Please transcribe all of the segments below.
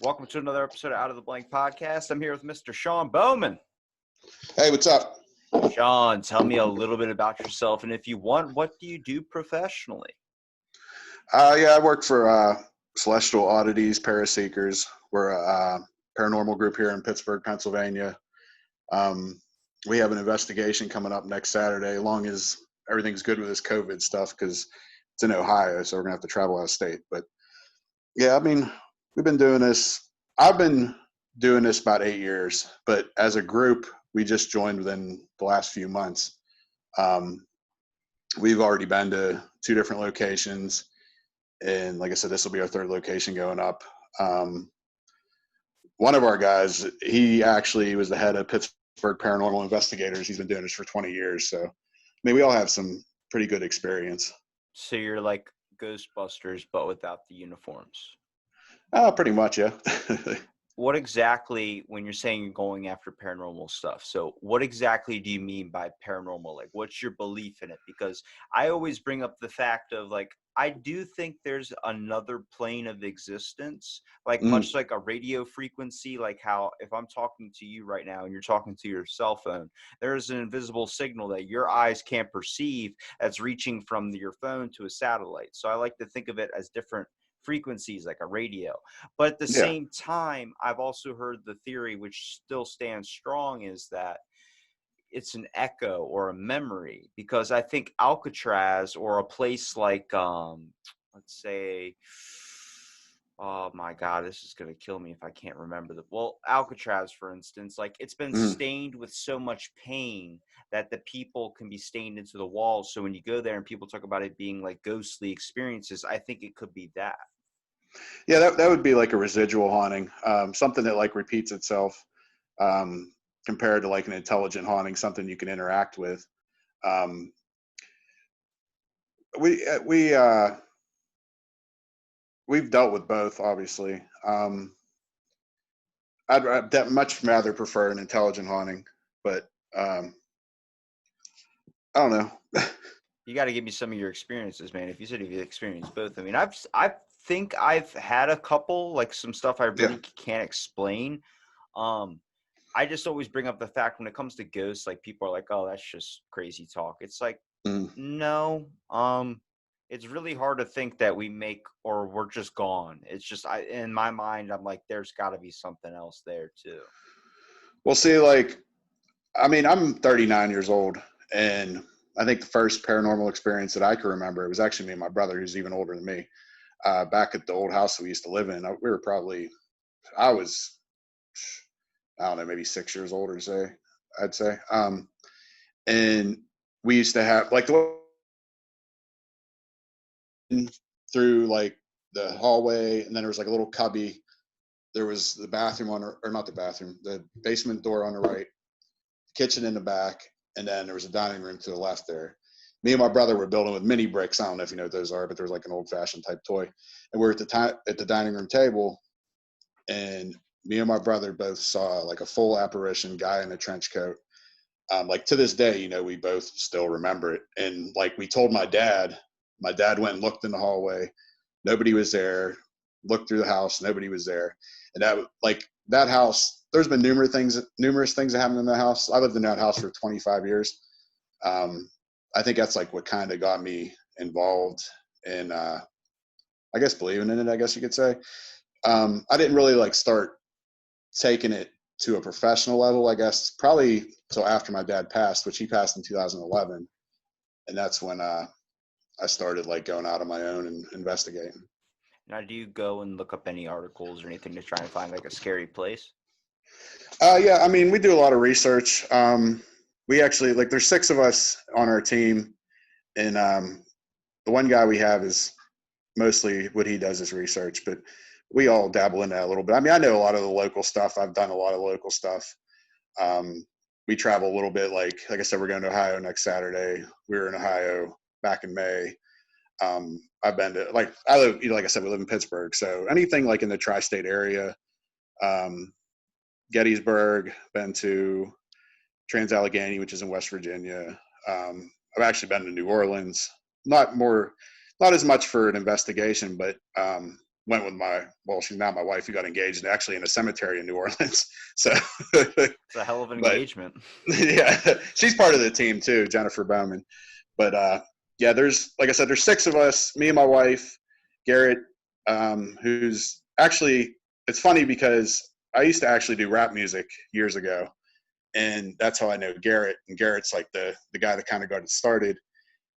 Welcome to another episode of Out of the Blank podcast. I'm here with Mr. Sean Bowman. Hey, what's up? Sean, tell me a little bit about yourself, and if you want, what do you do professionally? I work for Celestial Oddities Para-seekers. We're a paranormal group here in Pittsburgh, Pennsylvania. We have an investigation coming up next Saturday, as long as everything's good with this COVID stuff, because it's in Ohio, so we're going to have to travel out of state. But yeah, I mean, we've been doing this. I've been doing this about 8 years, but as a group, we just joined within the last few months. We've already been to 2 different locations. And like I said, this will be our 3rd location going up. One of our guys, he actually was the head of Pittsburgh Paranormal Investigators. He's been doing this for 20 years. So, I mean, we all have some pretty good experience. So you're like Ghostbusters, but without the uniforms. Pretty much, yeah. What exactly, when you're saying you're going after paranormal stuff, so what exactly do you mean by paranormal? Like, what's your belief in it? Because I always bring up the fact of, like, I do think there's another plane of existence, like much like a radio frequency, like how if I'm talking to you right now and you're talking to your cell phone, there's an invisible signal that your eyes can't perceive that's reaching from your phone to a satellite. So I like to think of it as different frequencies, like a radio. But at the Yeah. same time, I've also heard the theory, which still stands strong, is that it's an echo or a memory, because I think Alcatraz or a place like let's say, oh my god, this is going to kill me if I can't remember Alcatraz, for instance, like it's been stained with so much pain that the people can be stained into the walls. So when you go there and people talk about it being like ghostly experiences, I think it could be that. Yeah, that would be like a residual haunting, something that like repeats itself, compared to like an intelligent haunting, something you can interact with. We've dealt with both, obviously. I'd much rather prefer an intelligent haunting, but I don't know. You got to give me some of your experiences, man. If you said you've experienced both, I mean, I think I've had a couple, like some stuff I really can't explain. I just always bring up the fact when it comes to ghosts, like people are like, "Oh, that's just crazy talk." It's like, no, it's really hard to think that we make or we're just gone. It's just, in my mind, I'm like, there's got to be something else there too. Well, see, like, I mean, I'm 39 years old, and I think the first paranormal experience that I can remember, it was actually me and my brother, who's even older than me, back at the old house that we used to live in. We were probably, I don't know, maybe 6 years old I'd say. And we used to have, like, through, like, the hallway, and then there was, like, a little cubby. There was the bathroom the basement door on the right, kitchen in the back, and then there was a dining room to the left there. Me and my brother were building with mini bricks. I don't know if you know what those are, but there was like an old-fashioned type toy. And we're at the dining room table, and me and my brother both saw like a full apparition, guy in a trench coat. Like to this day, we both still remember it. And like we told my dad went and looked in the hallway. Nobody was there. Looked through the house. Nobody was there. And that house, there's been numerous things that happened in the house. I lived in that house for 25 years. I think that's like what kind of got me involved in, I guess, believing in it, I guess you could say. I didn't really like start taking it to a professional level, I guess, probably till after my dad passed, which he passed in 2011. And that's when I started like going out on my own and investigating. Now, do you go and look up any articles or anything to try and find like a scary place? Yeah, I mean, we do a lot of research. We actually, like, there's 6 of us on our team, and the one guy we have is mostly what he does is research, but we all dabble in that a little bit. I mean, I know a lot of the local stuff. I've done a lot of local stuff. We travel a little bit. Like I said, we're going to Ohio next Saturday. We were in Ohio back in May. I've been to, like, I live, like I said, we live in Pittsburgh. So anything like in the tri-state area, Gettysburg, been to Trans-Allegheny, which is in West Virginia. I've actually been to New Orleans, not as much for an investigation, but went with she's now my wife, who got engaged actually in a cemetery in New Orleans. So, It's a hell of an but engagement. yeah, she's part of the team too, Jennifer Bowman. But yeah, there's, like I said, there's 6 of us, me and my wife, Garrett, who's actually, it's funny because I used to actually do rap music years ago, and that's how I know Garrett. And Garrett's like the guy that kind of got it started,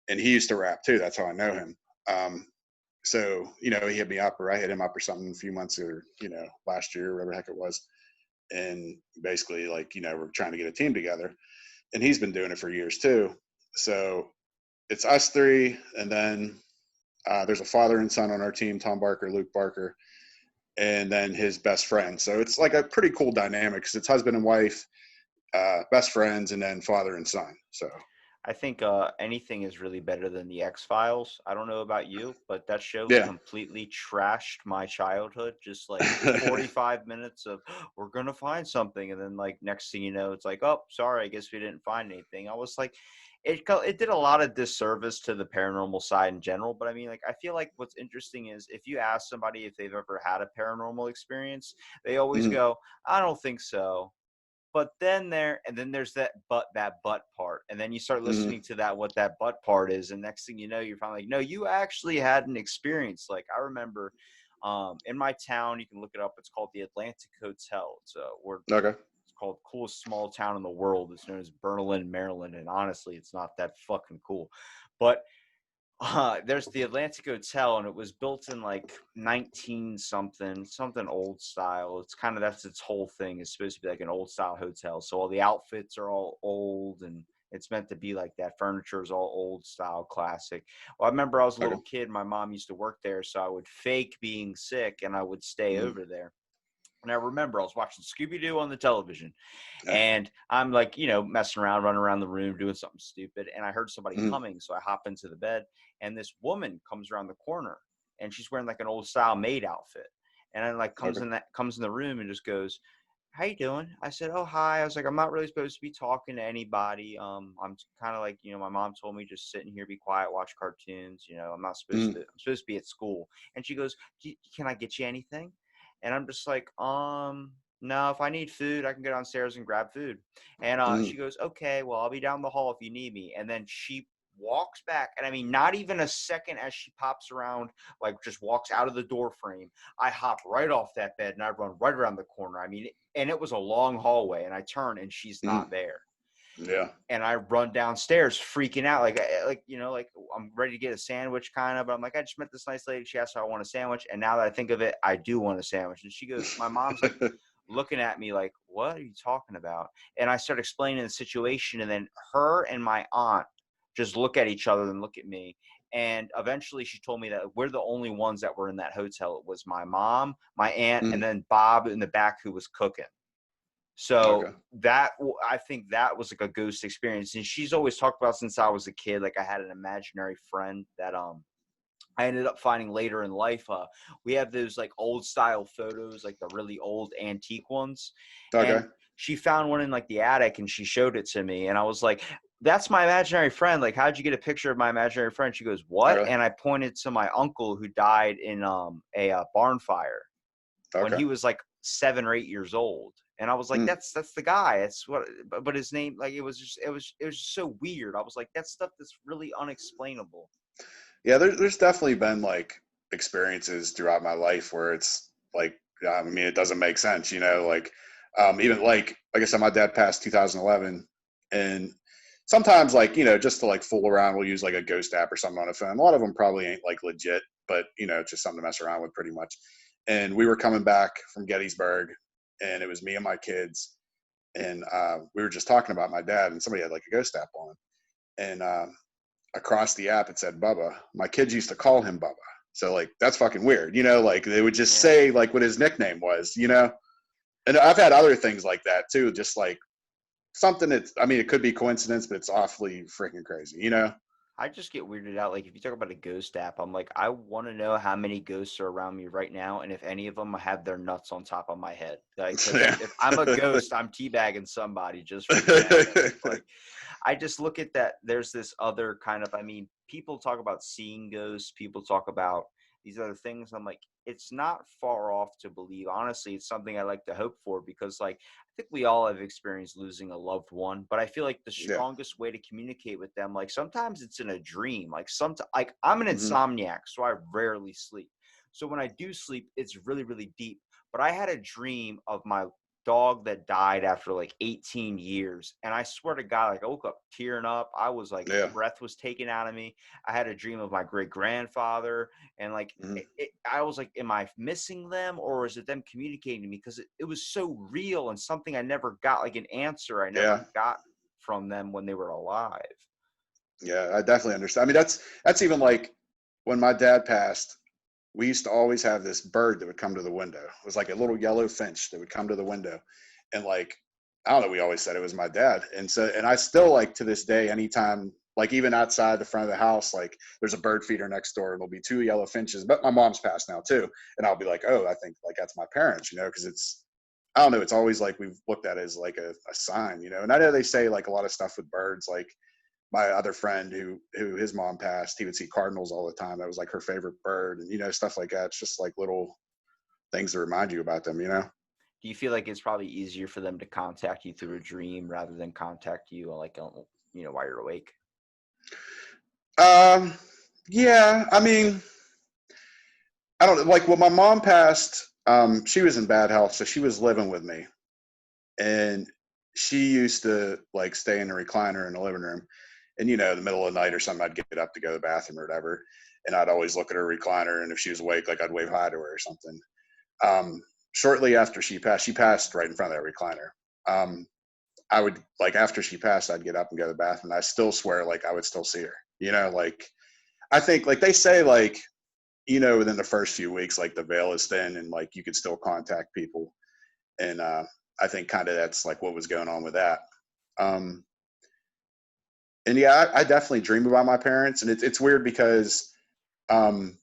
and he used to rap too. That's how I know him. So, he hit me up, or I hit him up or something a few months, or, last year, whatever the heck it was. And basically, like, we're trying to get a team together, and he's been doing it for years too. So it's us 3. And then there's a father and son on our team, Tom Barker, Luke Barker, and then his best friend. So it's like a pretty cool dynamic, because it's husband and wife, best friends, and then father and son. So I think anything is really better than the X-Files. I don't know about you, but that show yeah. completely trashed my childhood. Just like 45 minutes of, we're going to find something. And then like next thing you know, it's like, oh, sorry, I guess we didn't find anything. I was like, it did a lot of disservice to the paranormal side in general. But I mean, like, I feel like what's interesting is if you ask somebody if they've ever had a paranormal experience, they always Mhm. go, I don't think so. But then there's that but part. And then you start Mhm. listening to that, what that but part is. And next thing you know, you're finally like, no, you actually had an experience. Like I remember in my town, you can look it up. It's called the Atlantic Hotel. Okay. It's called coolest small town in the world. It's known as Berlin, Maryland. And honestly, it's not that fucking cool. But there's the Atlantic Hotel, and it was built in like 19 something old style. It's kind of, that's its whole thing. It's supposed to be like an old style hotel. So all the outfits are all old, and it's meant to be like that. Furniture is all old style, classic. Well, I remember I was a Okay. little kid. My mom used to work there, so I would fake being sick, and I would stay Mhm. over there. And I remember I was watching Scooby-Doo on the television, Yeah. and I'm like, messing around, running around the room, doing something stupid. And I heard somebody Mhm. coming. So I hop into the bed, and this woman comes around the corner, and she's wearing like an old style maid outfit. And then like Okay. comes in the room and just goes, how you doing? I said, oh, hi. I was like, I'm not really supposed to be talking to anybody. I'm kind of like, my mom told me just sit in here, be quiet, watch cartoons. I'm not supposed Mhm. to, I'm supposed to be at school. And she goes, can I get you anything? And I'm just like, no, if I need food, I can go downstairs and grab food. And Mhm. she goes, okay, well, I'll be down the hall if you need me. And then she walks back. And I mean, not even a second as she pops around, like just walks out of the door frame. I hop right off that bed and I run right around the corner. I mean, and it was a long hallway, and I turn and she's Mhm. not there. Yeah. And I run downstairs freaking out, like I'm ready to get a sandwich kind of, but I'm like, I just met this nice lady. She asked if I want a sandwich. And now that I think of it, I do want a sandwich. And she goes, my mom's like looking at me like, what are you talking about? And I start explaining the situation. And then her and my aunt just look at each other and look at me. And eventually she told me that we're the only ones that were in that hotel. It was my mom, my aunt, and Mhm. then Bob in the back who was cooking. So Okay. I think that was like a ghost experience. And she's always talked about since I was a kid, like I had an imaginary friend that I ended up finding later in life. We have those like old style photos, like the really old antique ones. Okay. And she found one in like the attic and she showed it to me. And I was like, that's my imaginary friend. Like, how'd you get a picture of my imaginary friend? She goes, what? Okay. And I pointed to my uncle who died in a barn fire when Okay. he was like 7 or 8 years old. And I was like, Mm. that's the guy. It's what, but his name, like, it was just so weird. I was like, that's stuff that's really unexplainable. Yeah, there's definitely been like experiences throughout my life where it's like, I mean, it doesn't make sense, like, even like I said, my dad passed 2011, and sometimes, like, just to like fool around, we'll use like a ghost app or something on a phone. A lot of them probably ain't like legit, but it's just something to mess around with pretty much. And we were coming back from Gettysburg, and it was me and my kids, and we were just talking about my dad, and somebody had like a ghost app on, and across the app it said Bubba. My kids used to call him Bubba. So like that's fucking weird, like they would just Yeah. say like what his nickname was. And I've had other things like that too, just like something that, I mean, it could be coincidence, but it's awfully freaking crazy. I just get weirded out. Like if you talk about a ghost app, I'm like, I want to know how many ghosts are around me right now, and if any of them have their nuts on top of my head. Like, because Yeah. if I'm a ghost, I'm teabagging somebody just for the heck of it. Like, I just look at that. There's this other kind of. I mean, people talk about seeing ghosts. People talk about these other things. I'm like, it's not far off to believe. Honestly, it's something I like to hope for, because like I think we all have experienced losing a loved one, but I feel like the Yeah. strongest way to communicate with them, like sometimes it's in a dream. Like sometimes, like I'm an Hmm. insomniac, so I rarely sleep. So when I do sleep, it's really, really deep. But I had a dream of my dog that died after like 18 years. And I swear to God, like I woke up tearing up. I was like, Yeah. breath was taken out of me. I had a dream of my great grandfather. And like, Hmm. I was like, am I missing them, or is it them communicating to me? Because it was so real and something I never got, like an answer I never Yeah. got from them when they were alive. Yeah. I definitely understand. I mean, that's even like when my dad passed, we used to always have this bird that would come to the window. It was like a little yellow finch that would come to the window. And like, I don't know, we always said it was my dad. And so, and I still like to this day, anytime, like even outside the front of the house, like there's a bird feeder next door and there'll be two yellow finches, but my mom's passed now too. And I'll be like, oh, I think like that's my parents, you know, cause it's, I don't know. It's always like we've looked at it as like a sign, you know, and I know they say like a lot of stuff with birds, like my other friend who his mom passed, he would see cardinals all the time. That was like her favorite bird, and you know, stuff like that. It's just like little things to remind you about them, you know. Do you feel like it's probably easier for them to contact you through a dream rather than contact you like, while you're awake? Um, yeah, I mean, I don't like when my mom passed. She was in bad health, so she was living with me, and she used to like stay in the recliner in the living room. And you know, in the middle of the night or something, I'd get up to go to the bathroom or whatever, and I'd always look at her recliner, and if she was awake, like I'd wave hi to her or something. Um, Shortly after she passed right in front of that recliner. Um, I would like after she passed, I'd get up and go to the bathroom. And I still swear like I would still see her. You know, like I think like they say like you know within the first few weeks like the veil is thin and like you could still contact people. And I think kind of that's like what was going on with that. Um, and yeah, I definitely dream about my parents, and it's weird because um,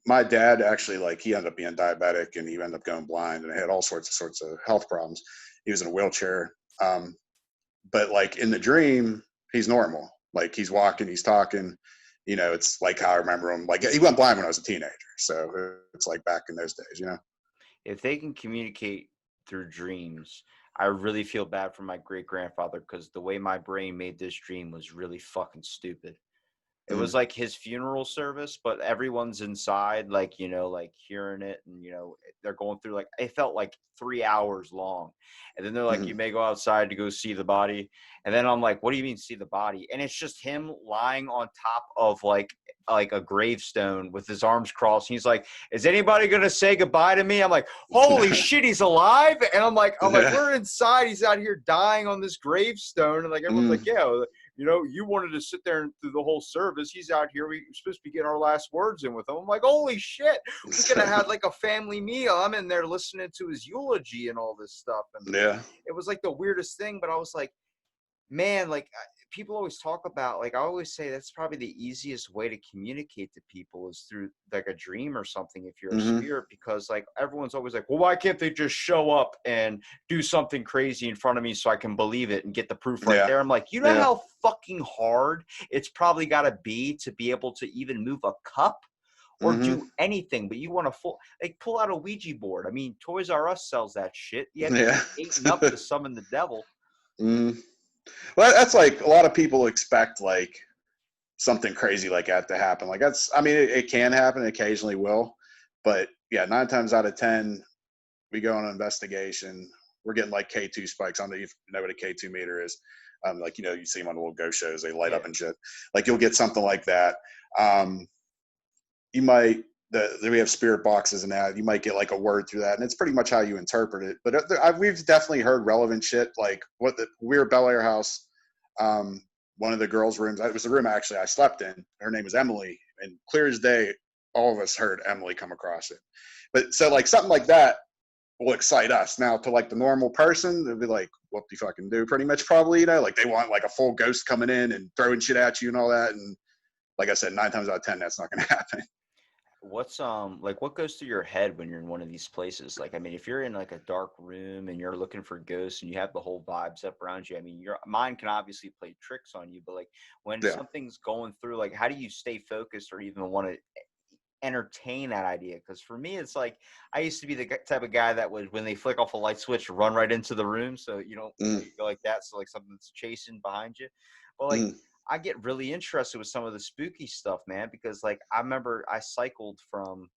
my dad actually like he ended up being diabetic and he ended up going blind and had all sorts of health problems. He was in a wheelchair, but like in the dream, he's normal. Like he's walking, he's talking. You know, it's like how I remember him. Like he went blind when I was a teenager, so it's like back in those days. You know. If they can communicate through dreams, I really feel bad for my great grandfather, because the way my brain made this dream was really fucking stupid. It was Mm-hmm. like his funeral service, but everyone's inside, like, like hearing it. And, they're going through, like, it felt like 3 hours long. And then they're like, Mm-hmm. you may go outside to go see the body. And then I'm like, what do you mean see the body? And it's just him lying on top of like a gravestone with his arms crossed. He's like, is anybody going to say goodbye to me? I'm like, holy shit, he's alive. And I'm like, Yeah. we're inside. He's out here dying on this gravestone. And like, everyone's like, Mm. yeah, you wanted to sit there and through the whole service. He's out here. We're supposed to be getting our last words in with him. I'm like, holy shit. We could have had like a family meal. I'm in there listening to his eulogy and all this stuff. And Yeah. it was like the weirdest thing, but I was like, man, like people always talk about, like I always say that's probably the easiest way to communicate to people is through like a dream or something if you're a Mm-hmm. spirit, because like everyone's always like, well, why can't they just show up and do something crazy in front of me so I can believe it and get the proof right Yeah. there? I'm like, you know Yeah. how fucking hard it's probably got to be able to even move a cup or Mm-hmm. do anything, but you want to pull out a Ouija board. I mean, Toys R Us sells that shit. You have to Yeah. be 8 and up to summon the devil. Mm. Well, that's like a lot of people expect like something crazy like that to happen. Like that's, I mean, it can happen, it occasionally will, but yeah, 9 times out of 10, we go on an investigation. We're getting like K2 spikes. I don't know if you know what a K2 meter is. Like, you know, you see them on the little ghost shows, they light Yeah. up and shit. Like you'll get something like that. Um, you might, we have spirit boxes and that, you might get like a word through that. And it's pretty much how you interpret it. But we've definitely heard relevant shit. Like what we were at Bel Air House. Um, One of the girls' rooms, it was the room actually I slept in. Her name was Emily. And clear as day, all of us heard Emily come across it. But so like something like that will excite us. Now to like the normal person, they'll be like, what do you fucking do? Pretty much probably, you know, like they want like a full ghost coming in and throwing shit at you and all that. And like I said, 9 times out of 10, that's not going to happen. What's like what goes through your head when you're in one of these places? Like, I mean, if you're in like a dark room and you're looking for ghosts and you have the whole vibes up around you, I mean, your mind can obviously play tricks on you, but like when Yeah. something's going through, like how do you stay focused or even want to entertain that idea. Because for me, it's like I used to be the type of guy that would, when they flick off a light switch, run right into the room, so you don't Mm, go like that. So like something's chasing behind you. But like mm, I get really interested with some of the spooky stuff, man, because like I remember I cycled from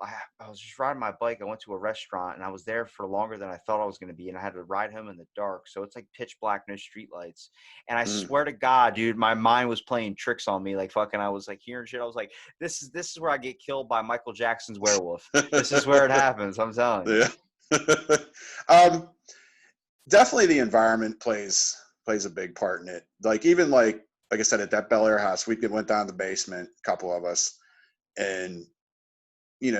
I was just riding my bike. I went to a restaurant and I was there for longer than I thought I was going to be. And I had to ride home in the dark. So it's like pitch black, no street lights. And I mm. swear to God, dude, my mind was playing tricks on me. Like fucking, I was like hearing shit. I was like, this is where I get killed by Michael Jackson's werewolf. This is where it happens. I'm telling you. Yeah. um, Definitely the environment plays a big part in it. Like even like I said, at that Bel Air house, we went down the basement, a couple of us, and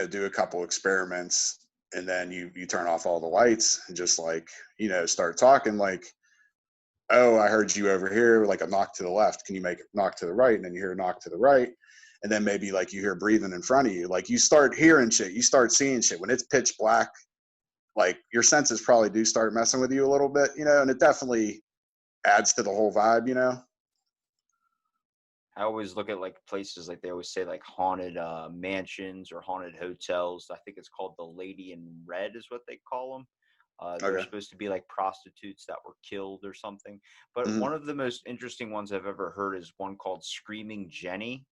do a couple experiments, and then you turn off all the lights and just like start talking like, oh, I heard you over here, like a knock to the left. Can you make a knock to the right? And then you hear a knock to the right. And then maybe like you hear breathing in front of you. Like you start hearing shit, you start seeing shit. When it's pitch black, like your senses probably do start messing with you a little bit, and it definitely adds to the whole vibe. I always look at like places like they always say like haunted mansions or haunted hotels. I think it's called the Lady in Red is what they call them. They're Okay. supposed to be like prostitutes that were killed or something. But Mm-hmm. one of the most interesting ones I've ever heard is one called Screaming Jenny,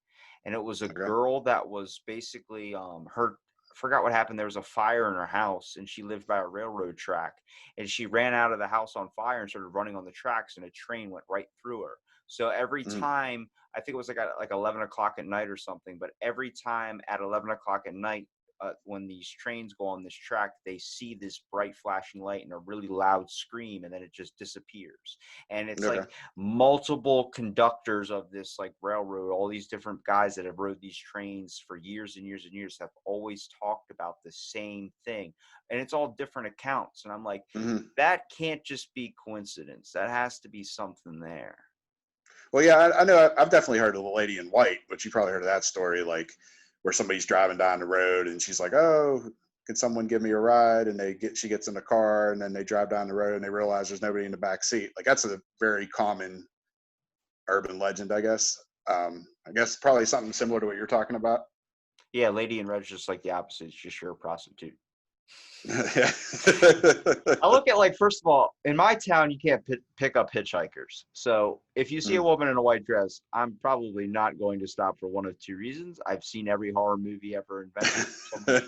and it was a Okay. girl that was basically her. I forgot what happened. There was a fire in her house, and she lived by a railroad track. And she ran out of the house on fire and started running on the tracks, and a train went right through her. So every Mm-hmm. time, I think it was like at like 11 o'clock at night or something, but every time at 11 o'clock at night, when these trains go on this track, they see this bright flashing light and a really loud scream, and then it just disappears. And it's Okay. like multiple conductors of this like railroad, all these different guys that have rode these trains for years and years and years have always talked about the same thing. And it's all different accounts. And I'm like, Mm-hmm. that can't just be coincidence. That has to be something there. Well, yeah, I know. I've definitely heard of the Lady in White, but you probably heard of that story, like where somebody's driving down the road and she's like, "Oh, can someone give me a ride?" And she gets in the car and then they drive down the road and they realize there's nobody in the back seat. Like that's a very common urban legend, I guess. I guess probably something similar to what you're talking about. Yeah, Lady in Red's just like the opposite. It's just you're a prostitute. Yeah. I look at like first of all, in my town you can't pick up hitchhikers. So if you see a Mm. woman in a white dress, I'm probably not going to stop for one of two reasons. I've seen every horror movie ever invented. Someone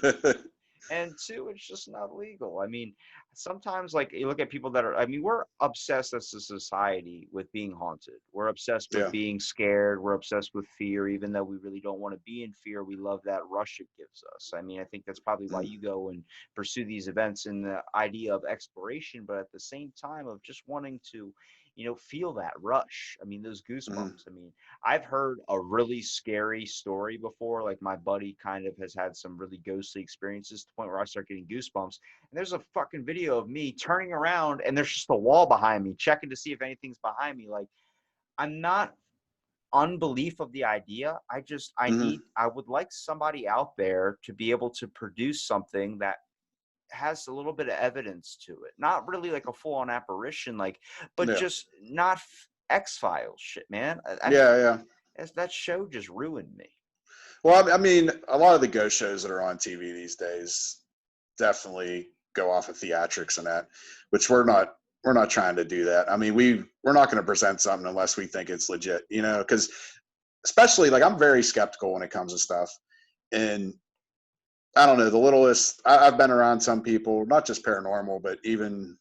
and two, it's just not legal. I mean, sometimes like you look at people that are, I mean, we're obsessed as a society with being haunted. We're obsessed with Yeah. being scared. We're obsessed with fear, even though we really don't want to be in fear. We love that rush it gives us. I mean, I think that's probably why Mm. you go and pursue these events and the idea of exploration, but at the same time of just wanting to, feel that rush. I mean, those Mm. goosebumps. I mean, I've heard a really scary story before. Like my buddy kind of has had some really ghostly experiences to the point where I start getting goosebumps. And there's a fucking video of me turning around and there's just a wall behind me, checking to see if anything's behind me. Like I'm not unbelief of the idea. Mm. I would like somebody out there to be able to produce something that has a little bit of evidence to it. Not really like a full on apparition, like, but Yeah. just not X-Files shit, man. Yeah. Yeah. That show just ruined me. Well, I mean, a lot of the ghost shows that are on TV these days definitely go off of theatrics and that, which we're not trying to do that. I mean, we're not going to present something unless we think it's legit, because especially like I'm very skeptical when it comes to stuff. And I don't know, the littlest I've been around some people, not just paranormal, but even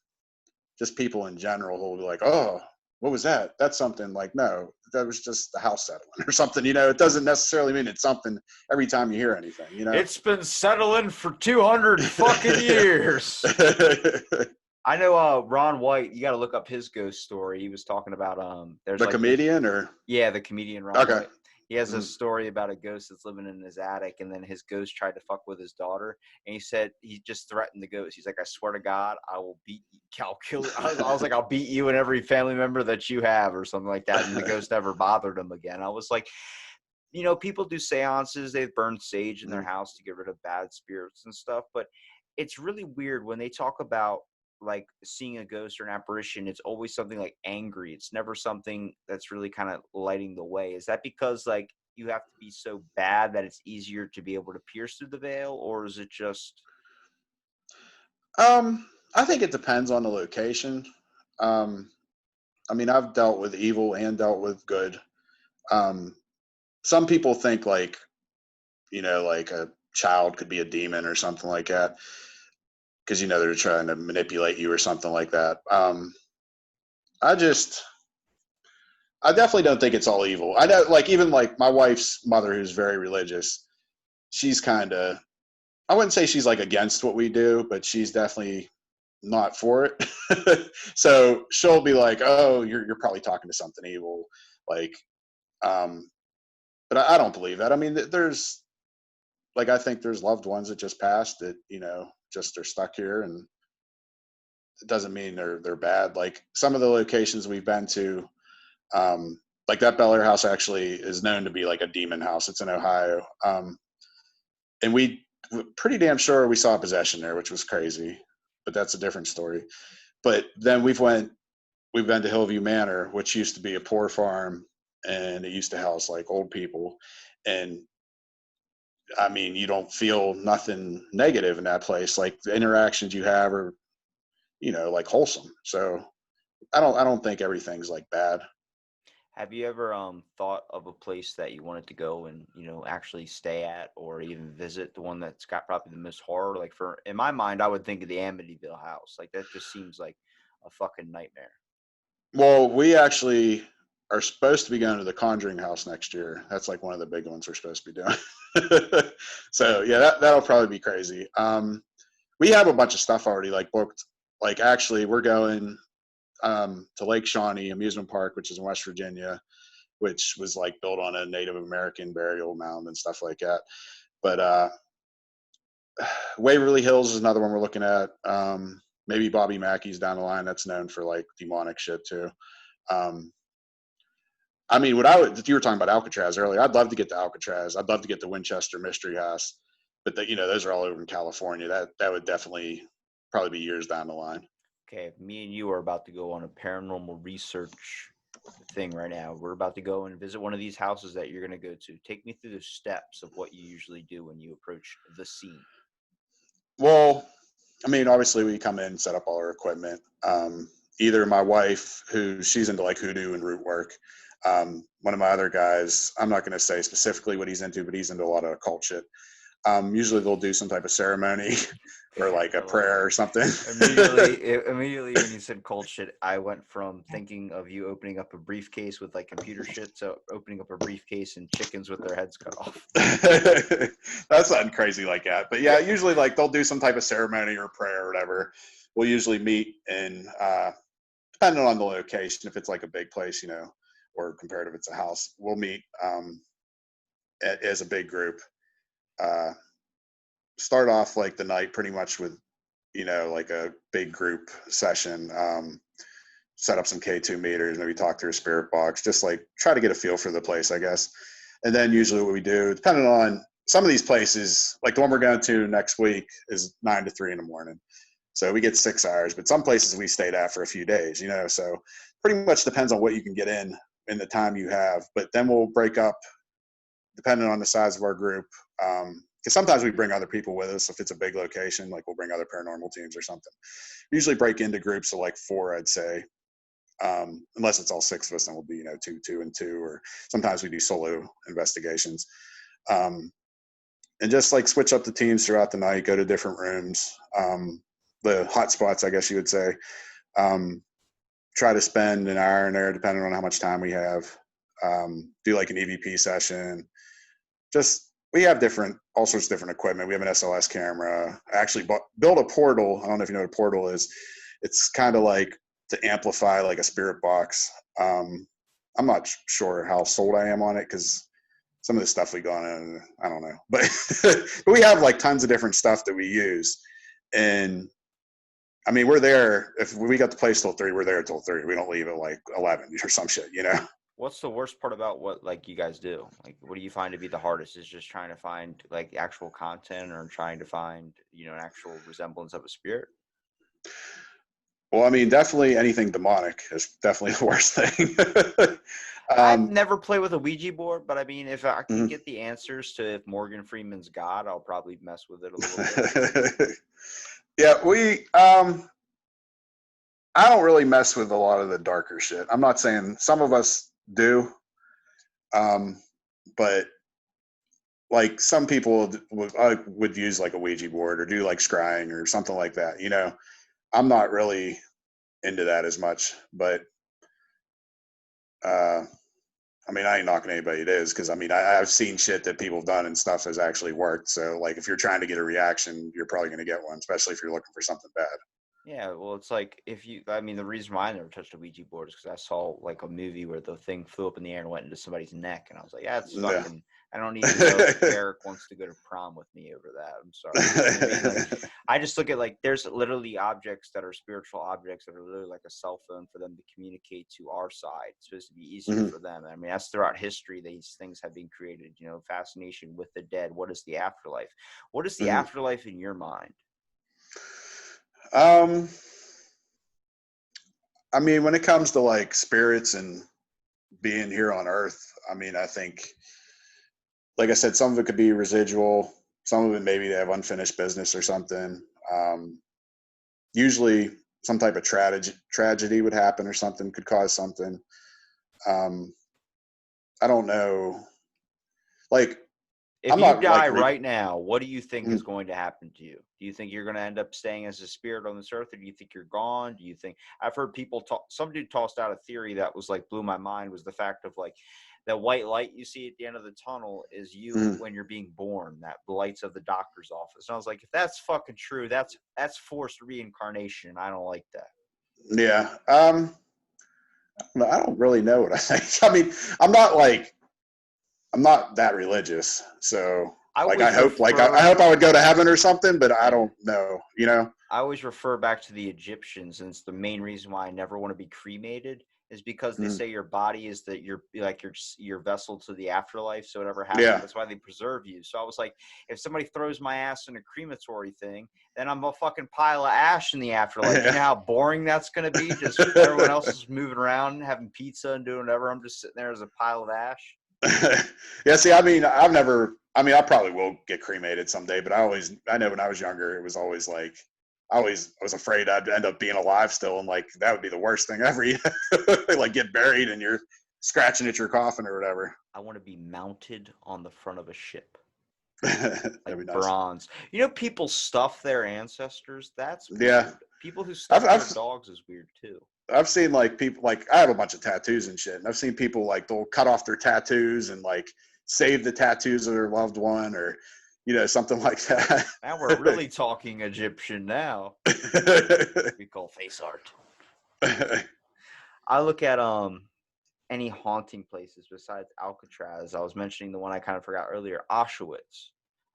just people in general who will be like, "Oh, what was that? That's something." Like, no, that was just the house settling or something. It doesn't necessarily mean it's something every time you hear anything. It's been settling for 200 fucking years. I know Ron White, you got to look up his ghost story. He was talking about there's The like this. comedian, or Yeah, the comedian Ron okay. White. He has a Mm. story about a ghost that's living in his attic, and then his ghost tried to fuck with his daughter, and he said he just threatened the ghost. He's like, "I swear to God, I will beat you. I'll kill." I was like, "I'll beat you and every family member that you have," or something like that. And the ghost never bothered him again. I was like, people do seances. They've burned sage in their Mm. house to get rid of bad spirits and stuff, but it's really weird when they talk about like seeing a ghost or an apparition. It's always something like angry. It's never something that's really kind of lighting the way. Is that because like you have to be so bad that it's easier to be able to pierce through the veil, or is it just I think it depends on the location. Um, I mean, I've dealt with evil and dealt with good. Um, some people think like, like a child could be a demon or something like that because they're trying to manipulate you or something like that. I just, I definitely don't think it's all evil. I know, like even like my wife's mother, who's very religious, she's kind of, I wouldn't say she's like against what we do, but she's definitely not for it. So she'll be like, "Oh, you're probably talking to something evil," like, um, but I don't believe that. I mean, there's like I think there's loved ones that just passed that just are stuck here, and it doesn't mean they're bad. Like some of the locations we've been to, like that Bel Air house actually is known to be like a demon house. It's in Ohio, and we pretty damn sure we saw possession there, which was crazy, but that's a different story. But then we've been to Hillview Manor, which used to be a poor farm, and it used to house like old people. And I mean, you don't feel nothing negative in that place. Like the interactions you have are, like wholesome. So I don't think everything's like bad. have you ever thought of a place that you wanted to go and actually stay at or even visit, the one that's got probably the most horror? Like, for in my mind, I would think of the Amityville house. Like, that just seems like a fucking nightmare. Well, we actually are supposed to be going to the Conjuring house next year. That's like one of the big ones we're supposed to be doing. So yeah, that'll probably be crazy. We have a bunch of stuff already like booked. Like actually, we're going to Lake Shawnee Amusement Park, which is in West Virginia, which was like built on a Native American burial mound and stuff like that. But Waverly Hills is another one we're looking at. Maybe Bobby Mackey's down the line. That's known for like demonic shit too. Um, I mean, you were talking about Alcatraz earlier. I'd love to get to Alcatraz. I'd love to get the Winchester Mystery House, but those are all over in California. That would definitely probably be years down the line. Okay, if me and you are about to go on a paranormal research thing right now. We're about to go and visit one of these houses that you're going to go to. Take me through the steps of what you usually do when you approach the scene. Well, I mean, obviously we come in, set up all our equipment. Either my wife, who she's into like hoodoo and root work. One of my other guys, I'm not going to say specifically what he's into, but he's into a lot of occult shit. Usually they'll do some type of ceremony or like a I love it. prayer or something. Immediately when you said cold shit, I went from thinking of you opening up a briefcase with like computer shit to opening up a briefcase and chickens with their heads cut off. That's nothing crazy like that. But yeah, usually like they'll do some type of ceremony or prayer or whatever. We'll usually meet and depending on the location, if it's like a big place, or compared if it's a house, we'll meet as a big group. Uh, Start off like the night pretty much with, like a big group session. Set up some K2 meters, maybe talk through a spirit box, just like try to get a feel for the place, I guess. And then usually what we do, depending on some of these places, like the one we're going to next week is 9 to 3 in the morning. So we get 6 hours, but some places we stayed at for a few days, so pretty much depends on what you can get in the time you have. But then we'll break up depending on the size of our group. Because sometimes we bring other people with us. If it's a big location, like we'll bring other paranormal teams or something. We usually break into groups of like 4, I'd say. Unless it's all 6 of us, then we'll be, 2, 2, and 2, or sometimes we do solo investigations. Um, and just like switch up the teams throughout the night, go to different rooms, the hot spots, I guess you would say. Um, Try to spend an hour in there, depending on how much time we have. Do like an EVP session. Just we have all sorts of different equipment. We have an SLS camera. I actually built a portal. I don't know if you know what a portal is. It's kind of like to amplify like a spirit box. I'm not sure how sold I am on it because some of the stuff we go on, I don't know, but but we have like tons of different stuff that we use, and I mean we're there. If we got the place till 3, we're there till 3. We don't leave at like 11 or some shit. What's the worst part about what like you guys do? Like, what do you find to be the hardest? Is just trying to find like actual content or trying to find an actual resemblance of a spirit? Well, I mean, definitely anything demonic is definitely the worst thing. I've um, never played with a Ouija board, but I mean, if I can mhm. get the answers to if Morgan Freeman's God, I'll probably mess with it a little bit. Yeah, I don't really mess with a lot of the darker shit. I'm not saying some of us do, um, but like some people would use like a Ouija board or do like scrying or something like that. I'm not really into that as much, but uh, I mean, I ain't knocking anybody it is because I mean, I've seen shit that people have done and stuff has actually worked. So, like, if you're trying to get a reaction, you're probably going to get one, especially if you're looking for something bad. Yeah, well, it's like I mean, the reason why I never touched a Ouija board is because I saw like a movie where the thing flew up in the air and went into somebody's neck, and I was like, yeah, it's Yeah. fucking. I don't even know if Eric wants to go to prom with me over that. I'm sorry. You know what I mean? Like, I just look at like there's literally objects that are spiritual objects that are literally like a cell phone for them to communicate to our side. It's supposed to be easier Mhm, for them. I mean, that's throughout history these things have been created. Fascination with the dead. What is the afterlife? What is the mhm. afterlife in your mind? Um, I mean, when it comes to like spirits and being here on Earth, I mean, I think, like I said, some of it could be residual. Some of it maybe they have unfinished business or something. Um, Usually, some type of tragedy would happen or something could cause something. Um, I don't know. Like, If I'm you not die like right now, what do you think is mm, going to happen to you? Do you think you're going to end up staying as a spirit on this earth, or do you think you're gone? Do you think I've heard people talk? Some dude tossed out a theory that was like blew my mind was the fact of like that white light you see at the end of the tunnel is you mm, when you're being born. That lights of the doctor's office. And I was like, if that's fucking true, that's forced reincarnation. And I don't like that. yeah. No, I don't really know what I think. I mean, I'm not like I'm not that religious, so I like I always hope I refer, hope I would go to heaven or something, but I yeah. don't know. You know? I always refer back to the Egyptians, and it's the main reason why I never want to be cremated is because they Mm, say your body is that you're like your vessel to the afterlife. So whatever happens, yeah. that's why they preserve you. So I was like, if somebody throws my ass in a crematory thing, then I'm a fucking pile of ash in the afterlife. You know how boring that's gonna be? Just everyone else is moving around, having pizza and doing whatever. I'm just sitting there as a pile of ash. Yeah. See, I mean, I've never. I mean, I probably will get cremated someday, but I know when I was younger, it was always like I was afraid I'd end up being alive still, and like that would be the worst thing ever. Like get buried and you're scratching at your coffin or whatever. I want to be mounted on the front of a ship. That'd Like be nice. bronze. People stuff their ancestors. That's Yeah, weird. People who I've stuff their I've dogs is weird too. I've seen like people like I have a bunch of tattoos and shit, and I've seen people like they'll cut off their tattoos and like save the tattoos of their loved one or something like that. Now we're really talking Egyptian now. We call face art. I look at any haunting places besides Alcatraz. I was mentioning the one I kind of forgot earlier, Auschwitz.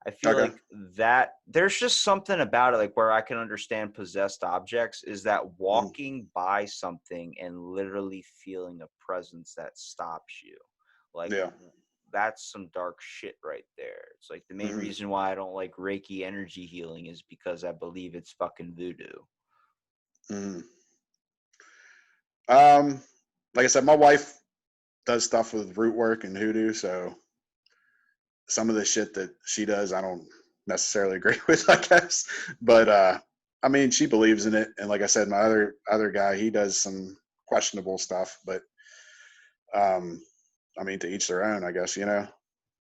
I feel Okay. like that there's just something about it, like where I can understand possessed objects, is that Mm, walking by something and literally feeling a presence that stops you. Like yeah. that's some dark shit right there. It's like the main Mm, reason why I don't like Reiki energy healing is because I believe it's fucking voodoo. mm. Um, like I said, my wife does stuff with root work and hoodoo, so some of the shit that she does, I don't necessarily agree with, I guess. But I mean, she believes in it, and like I said, my other guy, he does some questionable stuff, but um, I mean, to each their own, I guess.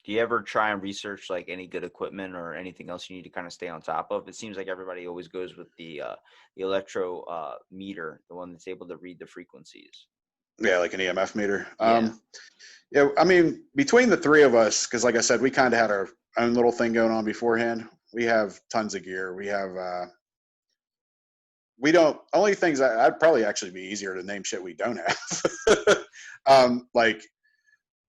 Do you ever try and research like any good equipment or anything else you need to kind of stay on top of? It seems like everybody always goes with the electro meter, the one that's able to read the frequencies. Yeah, like an EMF meter. Yeah. Yeah, I mean, between the three of us, because like I said, we kind of had our own little thing going on beforehand. We have tons of gear. We don't, only things I'd probably actually be easier to name shit we don't have. Like,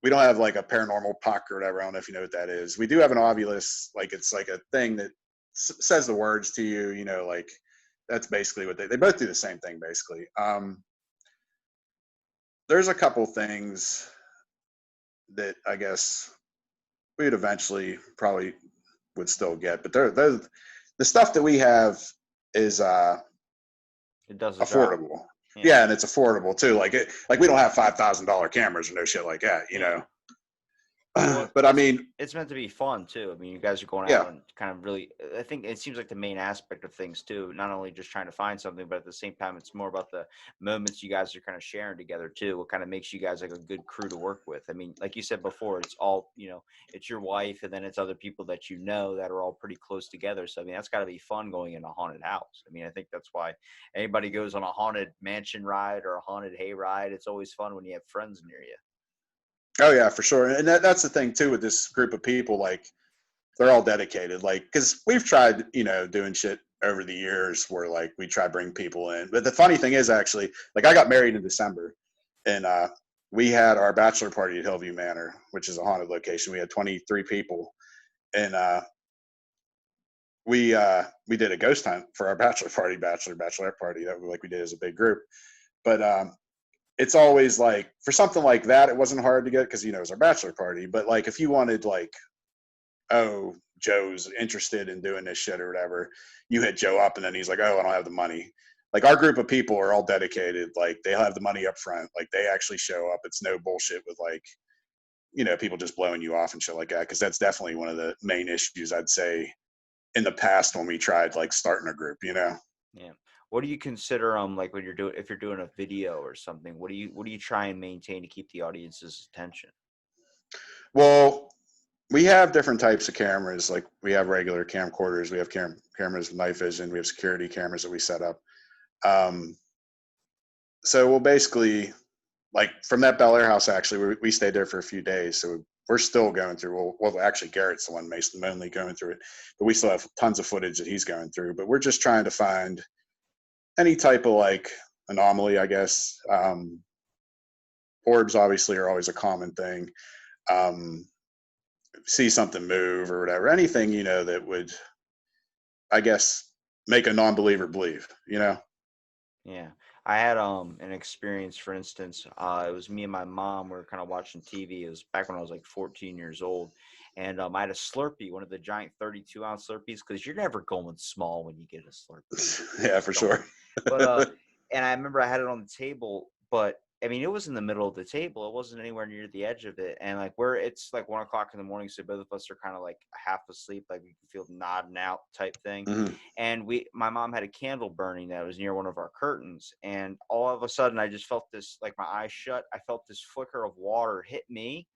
we don't have like a paranormal puck or whatever. I don't know if you know what that is. We do have an ovulus, like it's like a thing that says the words to you, like that's basically what they both do the same thing basically. There's a couple things that I guess we'd eventually probably would still get, but they're the stuff that we have is It does the job. affordable. Yeah. Yeah, and it's affordable too. Like we don't have $5,000 cameras or no shit like that, you Yeah. know. Well, But I mean, it's meant to be fun too. I mean, you guys are going out yeah. and kind of really. I think it seems like the main aspect of things too. Not only just trying to find something, but at the same time, it's more about the moments you guys are kind of sharing together too. What kind of makes you guys like a good crew to work with? I mean, like you said before, it's all it's your wife, and then it's other people that you know that are all pretty close together. So I mean, that's got to be fun going in a haunted house. I mean, I think that's why anybody goes on a haunted mansion ride or a haunted hay ride. It's always fun when you have friends near you. Oh yeah, for sure. And that's the thing too with this group of people. Like they're all dedicated. Like because we've tried, doing shit over the years where like we try to bring people in. But the funny thing is actually, like I got married in December, and we had our bachelor party at Hillview Manor, which is a haunted location. We had 23 people, and we did a ghost hunt for our bachelorette party that we did as a big group. But it's always like for something like that, it wasn't hard to get because it was our bachelor party. But like if you wanted like, oh, Joe's interested in doing this shit or whatever, you hit Joe up and then he's like, oh, I don't have the money. Like our group of people are all dedicated. Like they have the money up front. Like they actually show up. It's no bullshit with like, people just blowing you off and shit like that. Cause that's definitely one of the main issues I'd say in the past when we tried like starting a group. Yeah. What do you consider like when you're doing if you're doing a video or something? What do you try and maintain to keep the audience's attention? Well, we have different types of cameras. Like we have regular camcorders. We have cameras with night vision. We have security cameras that we set up. Um, so we'll basically, like from that Bel Air house, actually, we stayed there for a few days. So we're still going through. Well, actually, Garrett's the one mainly going through it, but we still have tons of footage that he's going through. But we're just trying to find any type of like anomaly, I guess. Orbs obviously are always a common thing. Um, see something move or whatever, anything that would, I guess, make a non-believer believe. Yeah. I had an experience, for instance, it was me and my mom, we were kind of watching TV. It was back when I was like 14 years old. And I had a Slurpee, one of the giant 32-ounce Slurpees, because you're never going small when you get a Slurpee. Yeah, for Going. sure. But and I remember I had it on the table, but I mean it was in the middle of the table. It wasn't anywhere near the edge of it. And like where it's like 1 o'clock in the morning, so both of us are kind of like half asleep, like we can feel nodding out type thing. Mm-hmm. And my mom had a candle burning that was near one of our curtains, and all of a sudden I just felt this, like my eyes shut, I felt this flicker of water hit me,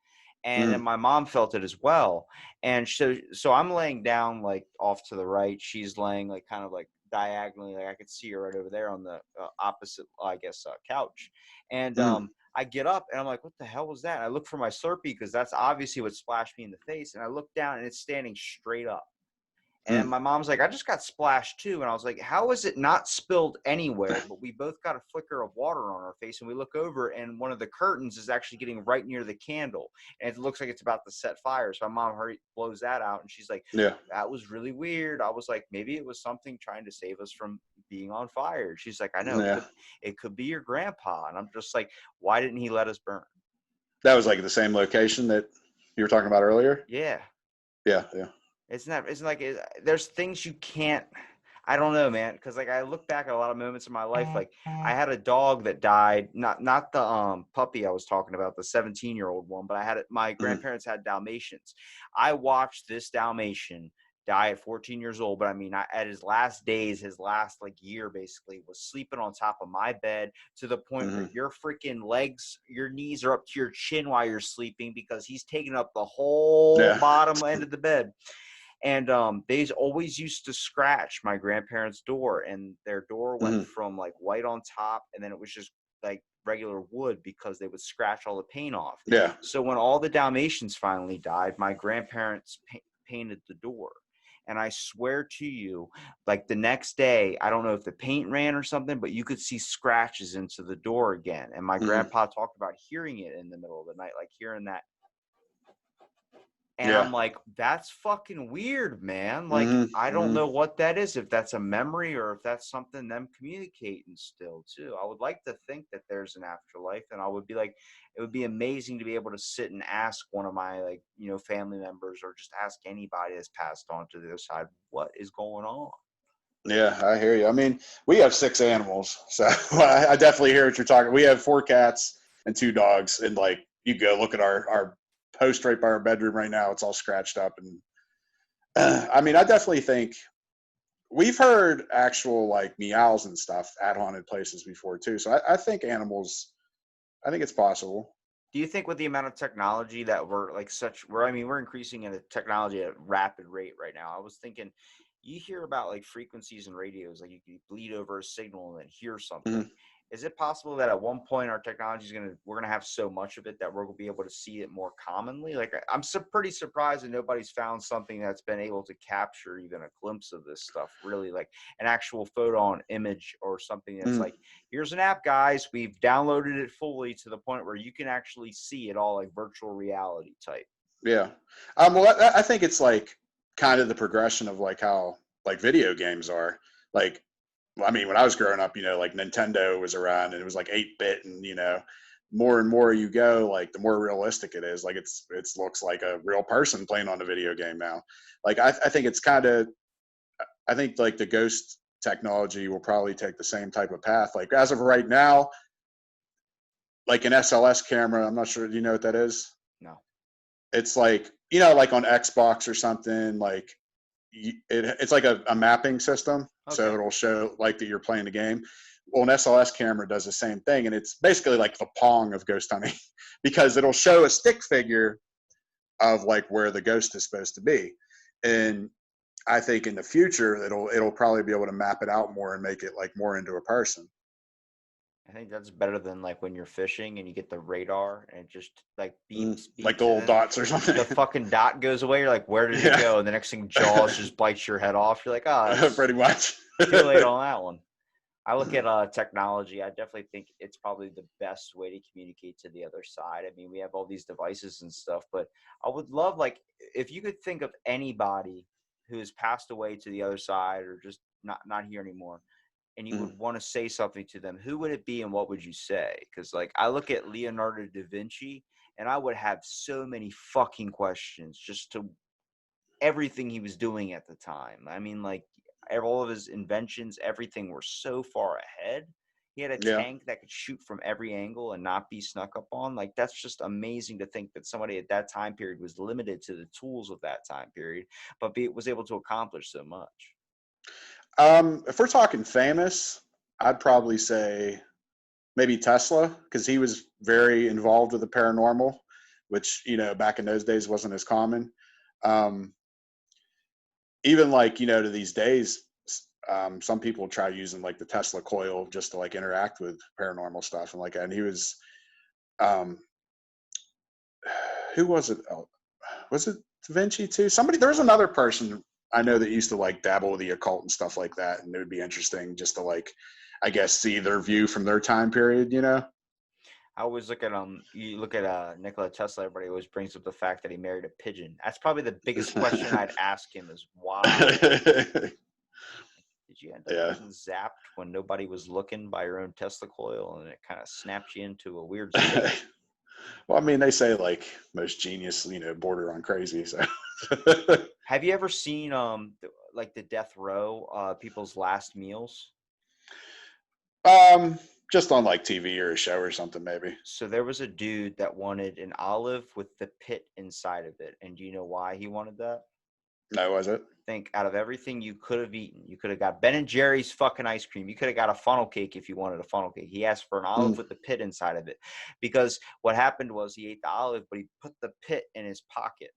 and then Mm-hmm. my mom felt it as well. And so I'm laying down like off to the right, she's laying like kind of like diagonally, like I could see her right over there on the opposite, I guess, couch. And Mm-hmm. I get up and I'm like, what the hell was that? And I look for my Slurpee because that's obviously what splashed me in the face, and I look down and it's standing straight up. And my mom's like, I just got splashed too. And I was like, how is it not spilled anywhere? But we both got a flicker of water on our face. And we look over, and one of the curtains is actually getting right near the candle. And it looks like it's about to set fire. So my mom blows that out. And she's like, Yeah. that was really weird. I was like, maybe it was something trying to save us from being on fire. She's like, I know. Yeah. It could be your grandpa. And I'm just like, why didn't he let us burn? That was like the same location that you were talking about earlier. Yeah. Yeah. Yeah. It's like there's things you can't. I don't know, man, because like I look back at a lot of moments in my life. Like I had a dog that died, not the puppy I was talking about, the 17-year-old one, but I had it. My Mm-hmm. grandparents had Dalmatians. I watched this Dalmatian die at 14 years old, but I mean, at his last days, his last like year, basically, was sleeping on top of my bed to the point where Mm-hmm. your freaking legs, your knees are up to your chin while you're sleeping because he's taking up the whole Yeah. bottom end of the bed. And they always used to scratch my grandparents' door, and their door went Mm-hmm. from like white on top, and then it was just like regular wood because they would scratch all the paint off. Yeah. So when all the Dalmatians finally died, my grandparents painted the door. And I swear to you, like the next day, I don't know if the paint ran or something, but you could see scratches into the door again. And my Mm-hmm. grandpa talked about hearing it in the middle of the night, like hearing that. And Yeah. I'm like, that's fucking weird, man. Like, Mm-hmm. I don't Mm-hmm. know what that is, if that's a memory or if that's something them communicating still, too. I would like to think that there's an afterlife, and I would be like, it would be amazing to be able to sit and ask one of my, like, family members or just ask anybody that's passed on to the other side, what is going on? Yeah, I hear you. I mean, we have 6 animals, so I definitely hear what you're talking. We have 4 cats and 2 dogs, and like you go look at our post right by our bedroom right now, it's all scratched up. And I mean, I definitely think we've heard actual like meows and stuff at haunted places before too. So I think animals. I think it's possible. Do you think with the amount of technology that we're like I mean, we're increasing in the technology at a rapid rate right now. I was thinking, you hear about like frequencies and radios, like you can bleed over a signal and then hear something. Mhm. Is it possible that at one point our technology is we're gonna have so much of it that we're gonna be able to see it more commonly? Like I'm pretty surprised that nobody's found something that's been able to capture even a glimpse of this stuff, really, like an actual photo on image or something that's Mhm. like, here's an app, guys. We've downloaded it fully to the point where you can actually see it all, like virtual reality type. Yeah. Well, I think it's like kind of the progression of like how like video games are. Like, I mean, when I was growing up, like Nintendo was around and it was like 8-bit, and more and more you go, like the more realistic it is. Like it's looks like a real person playing on a video game now. Like I think it's kind of I think like the ghost technology will probably take the same type of path. Like as of right now, like an SLS camera, I'm not sure. Do you know what that is? No. It's like like on Xbox or something. Like it's like a mapping system, so Okay. it'll show like that you're playing the game. Well, an SLS camera does the same thing, and it's basically like the Pong of ghost hunting because it'll show a stick figure of like where the ghost is supposed to be, and I think in the future it'll probably be able to map it out more and make it like more into a person. I think that's better than like when you're fishing and you get the radar and it just like beeps, Like the beeps, and little then dots or something. the fucking dot goes away. You're like, where did it Yeah, go? And the next thing, Jaws just bites your head off. You're like, oh, it's pretty much. too late on that one. I look at technology. I definitely think it's probably the best way to communicate to the other side. I mean, we have all these devices and stuff, but I would love, like, if you could think of anybody who has passed away to the other side or just not here anymore, and you would want to say something to them, who would it be and what would you say? Because like I look at Leonardo da Vinci, and I would have so many fucking questions just to everything he was doing at the time. I mean, like all of his inventions, everything were so far ahead. He had a Yeah. tank that could shoot from every angle and not be snuck up on. Like that's just amazing to think that somebody at that time period was limited to the tools of that time period, but was able to accomplish so much. If we're talking famous, I'd probably say maybe Tesla because he was very involved with the paranormal, which back in those days wasn't as common. Um, Even like to these days, some people try using like the Tesla coil just to like interact with paranormal stuff and like that. And he was, um, who was it? Oh, was it Da Vinci too? Somebody. There was another person I know that used to like dabble with the occult and stuff like that, and it would be interesting just to like, I guess, see their view from their time period. I always look at you look at Nikola Tesla, everybody always brings up the fact that he married a pigeon. That's probably the biggest question I'd ask him is why? Did you end up Yeah. getting zapped when nobody was looking by your own Tesla coil and it kind of snapped you into a weird state? Well, I mean, they say like most genius, border on crazy. So, Have you ever seen like the death row people's last meals? um, just on like TV or a show or something, maybe. So there was a dude that wanted an olive with the pit inside of it. And do you know why he wanted that? No, was it? Think out of everything you could have eaten, you could have got Ben and Jerry's fucking ice cream. You could have got a funnel cake if you wanted a funnel cake. He asked for an Mm, olive with the pit inside of it because what happened was he ate the olive, but he put the pit in his pocket.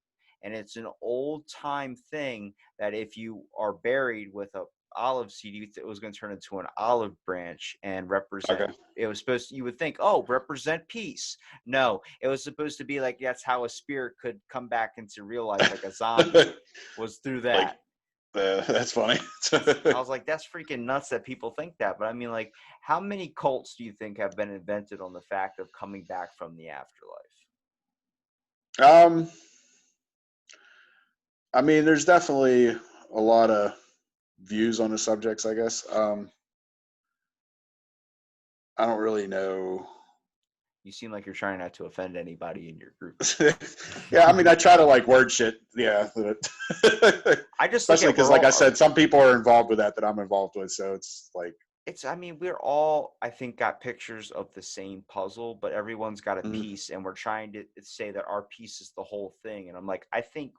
And it's an old time thing that if you are buried with a olive seed, it was going to turn into an olive branch and represent. okay. It was supposed to, you would think, oh, represent peace. No, it was supposed to be like that's how a spirit could come back into real life, like a zombie, was through Like, that. that's funny. I was like, that's freaking nuts that people think that. But I mean, like, how many cults do you think have been invented on the fact of coming back from the afterlife? um, I mean, there's definitely a lot of views on the subjects, I guess. I don't really know. You seem like you're trying not to offend anybody in your group. Yeah, I mean, I try to like word shit. Yeah, I just look especially at because, we're like I all said, some people are involved with that I'm involved with. So it's like, it's I mean, we're all I think got pictures of the same puzzle, but everyone's got a mm, piece and we're trying to say that our piece is the whole thing. And I'm like, I think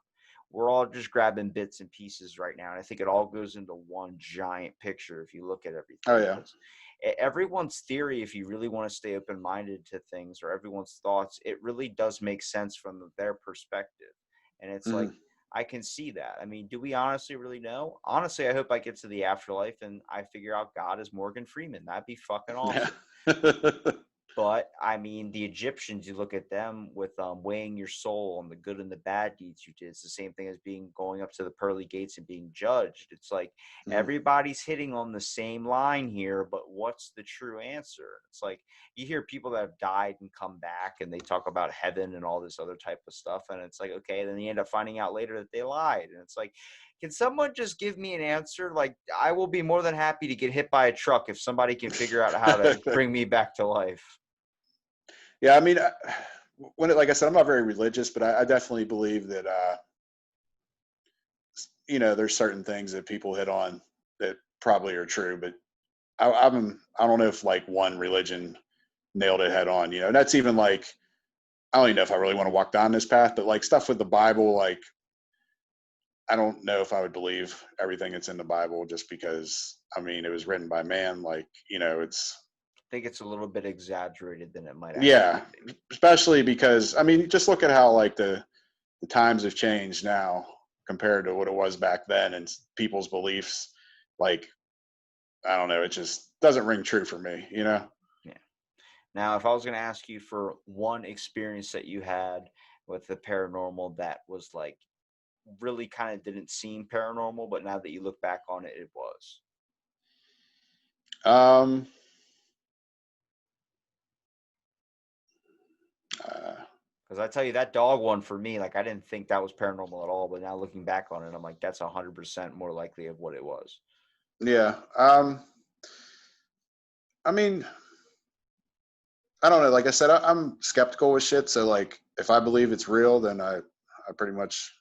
we're all just grabbing bits and pieces right now. And I think it all goes into one giant picture if you look at oh everything. yeah, Because everyone's theory, if you really want to stay open minded to things or everyone's thoughts, it really does make sense from their perspective. And it's like, mm, I can see that. I mean, do we honestly really know? Honestly, I hope I get to the afterlife and I figure out God is Morgan Freeman. That'd be fucking yeah, awesome. But I mean, the Egyptians, you look at them with weighing your soul on the good and the bad deeds you did. It's the same thing as being going up to the pearly gates and being judged. It's like mm, everybody's hitting on the same line here, but what's the true answer? It's like you hear people that have died and come back and they talk about heaven and all this other type of stuff. And it's like, okay, then you end up finding out later that they lied. And it's like, can someone just give me an answer? Like, I will be more than happy to get hit by a truck if somebody can figure out how to bring me back to life. yeah. I mean, like I said, I'm not very religious, but I definitely believe that there's certain things that people hit on that probably are true, but I don't know if like one religion nailed it head on. And that's even like, I don't even know if I really want to walk down this path, but like stuff with the Bible, like I don't know if I would believe everything that's in the Bible just because I mean it was written by man. Like it's Think it's a little bit exaggerated than it might actually yeah, be. especially because I mean just look at how like the times have changed now compared to what it was back then, and people's beliefs. Like I don't know, it just doesn't ring true for me. Yeah. Now, if I was going to ask you for one experience that you had with the paranormal that was like really kind of didn't seem paranormal, but now that you look back on it, it was. Um, uh, Because I tell you, that dog one for me, like I didn't think that was paranormal at all, but now looking back on it, I'm like, that's 100% more likely of what it was. yeah. I mean, I don't know. Like I said, I'm skeptical with shit. So like, if I believe it's real, then I pretty much,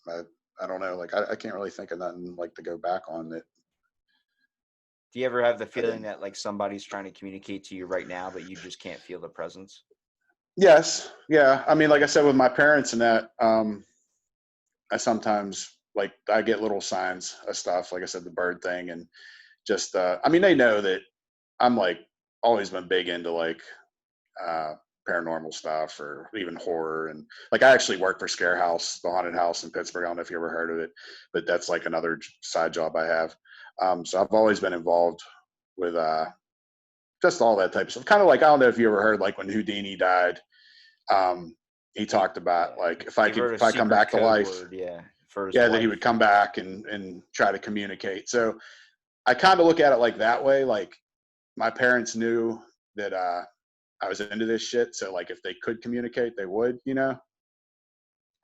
I, I don't know. Like, I can't really think of nothing like to go back on that. Do you ever have the I feeling didn't. that like somebody's trying to communicate to you right now, but you just can't feel the presence? Yes. Yeah. I mean, like I said, with my parents and that, I sometimes like, I get little signs of stuff. Like I said, the bird thing and just, I mean, they know that I'm like always been big into like, uh, paranormal stuff or even horror. And like, I actually work for Scare House, the haunted house in Pittsburgh. I don't know if you ever heard of it, but that's like another side job I have. So I've always been involved with, just all that type of stuff. Kind of like, I don't know if you ever heard, like when Houdini died, he talked about Yeah. like, You've heard a if I come secret back to code life, word, yeah, for his yeah, that he wife. would come back and try to communicate. So I kind of look at it like that way. Like my parents knew that, I was into this shit. So like if they could communicate, they would.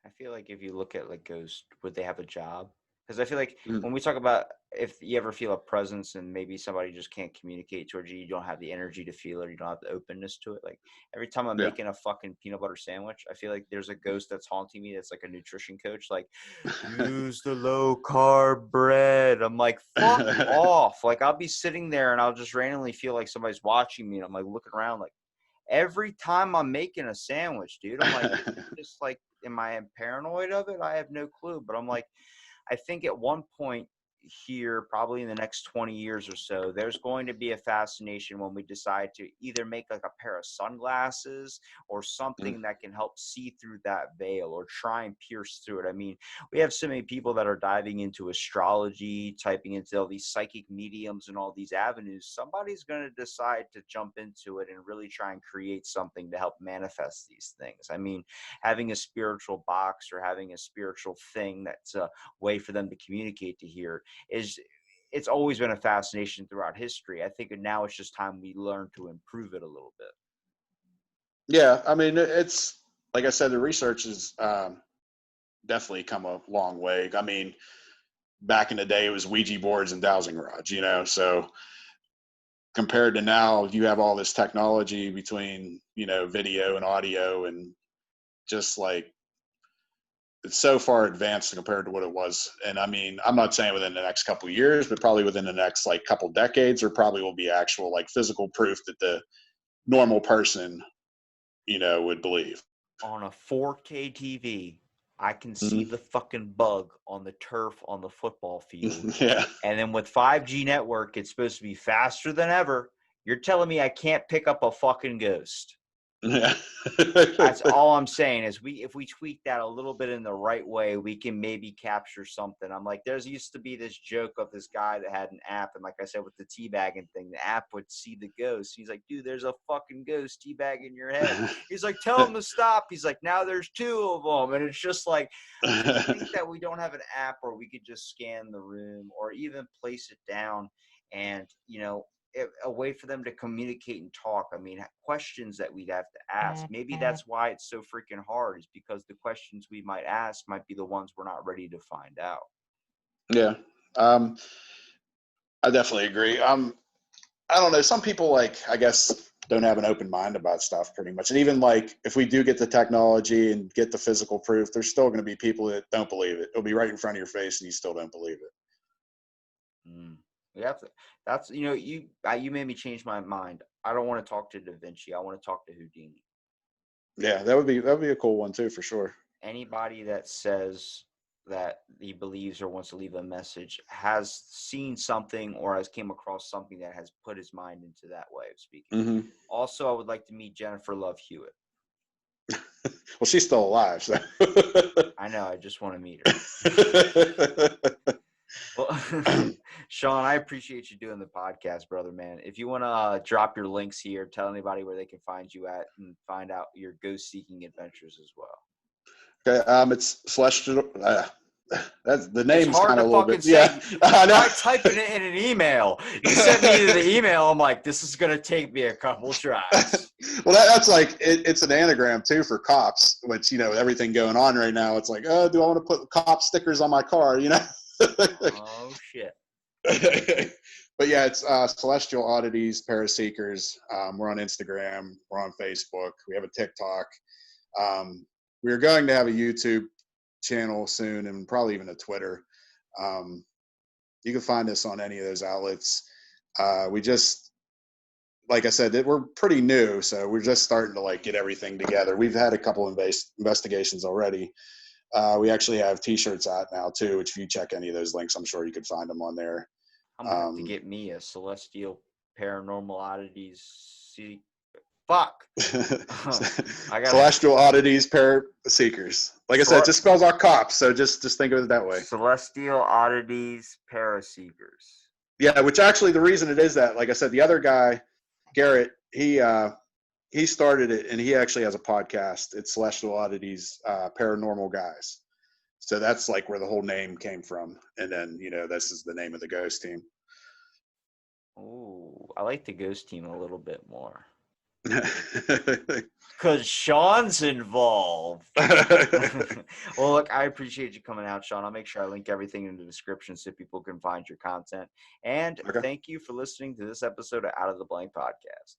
I feel like if you look at like ghosts, would they have a job? Because I feel like Mm, when we talk about if you ever feel a presence and maybe somebody just can't communicate towards you, you don't have the energy to feel it, you don't have the openness to it. Like every time I'm yeah. making a fucking peanut butter sandwich, I feel like there's a ghost that's haunting me that's like a nutrition coach, like, use the low carb bread. I'm like, fuck off. Like I'll be sitting there and I'll just randomly feel like somebody's watching me and I'm like looking around like every time I'm making a sandwich, dude. I'm like, is it just like, am I paranoid of it? I have no clue. But I'm like, I think at one point here, probably in the next 20 years or so, there's going to be a fascination when we decide to either make like a pair of sunglasses or Mm, something that can help see through that veil or try and pierce through it. I mean, we have so many people that are diving into astrology, typing into all these psychic mediums and all these avenues. Somebody's going to decide to jump into it and really try and create something to help manifest these things. I mean, having a spiritual box or having a spiritual thing that's a way for them to communicate to hear is it's always been a fascination throughout history. I think now it's just time we learn to improve it a little bit. yeah. I mean, it's like I said, the research has, definitely come a long way. I mean, back in the day, it was Ouija boards and dowsing rods. So compared to now, you have all this technology between, video and audio, and just like it's so far advanced compared to what it was. And I mean, I'm not saying within the next couple of years, but probably within the next like couple decades, there probably will be actual like physical proof that the normal person, would believe. On a 4K TV, I can see Mhm. the fucking bug on the turf on the football field. Yeah. And then with 5G network, it's supposed to be faster than ever. You're telling me I can't pick up a fucking ghost? Yeah. That's all I'm saying is if we tweak that a little bit in the right way, we can maybe capture something. I'm like, there's used to be this joke of this guy that had an app, and like I said with the teabagging thing, the app would see the ghost. He's like, dude, there's a fucking ghost teabagging your head. He's like, tell him to stop. He's like, now there's two of them, and it's just like, do you think that we don't have an app where we could just scan the room or even place it down and a way for them to communicate and talk? I mean, questions that we'd have to ask. Maybe that's why it's so freaking hard, is because the questions we might ask might be the ones we're not ready to find out. Yeah. I definitely agree. I don't know. Some people, like, I guess, don't have an open mind about stuff pretty much. And even like if we do get the technology and get the physical proof, there's still going to be people that don't believe it. It'll be right in front of your face and you still don't believe it. We have to. That's you made me change my mind. I don't want to talk to Da Vinci. I want to talk to Houdini. Yeah, that would be a cool one too, for sure. Anybody that says that he believes or wants to leave a message has seen something or has came across something that has put his mind into that way of speaking. Hmm. Also, I would like to meet Jennifer Love Hewitt. Well, she's still alive, so. I know. I just want to meet her. Well, Sean, I appreciate you doing the podcast, brother, man. If you want to drop your links here, tell anybody where they can find you at and find out your ghost seeking adventures as well. Okay, it's Celestial. That's the It's name's hard kind to of a little fucking bit. Yeah, say. I Try know. typing it in an email. You sent me the email. I'm like, this is going to take me a couple tries. Well, that's like it's an anagram too for cops, which everything going on right now. It's like, oh, do I want to put cop stickers on my car? Oh, shit. But yeah, it's Celestial Oddities Para-seekers. We're on Instagram. We're on Facebook. We have a TikTok. We're going to have a YouTube channel soon, and probably even a Twitter. You can find us on any of those outlets. We just, like I said, we're pretty new, so we're just starting to like get everything together. We've had a couple investigations already. We actually have T-shirts out now too, which if you check any of those links, I'm sure you could find them on there. I'm going to have to get me a Celestial Paranormal Oddities. See, fuck. I got Celestial Oddities Para-seekers. Like I said, it just spells out cops, so just think of it that way. Celestial Oddities Para-seekers. Yeah, which actually the reason it is that, like I said, the other guy, Garrett, he started it, and he actually has a podcast. It's Celestial Oddities Paranormal Guys. So that's like where the whole name came from. And then, this is the name of the ghost team. Oh, I like the ghost team a little bit more. Because Sean's involved. Well, look, I appreciate you coming out, Sean. I'll make sure I link everything in the description so people can find your content. And Okay. thank you for listening to this episode of Out of the Blank Podcast.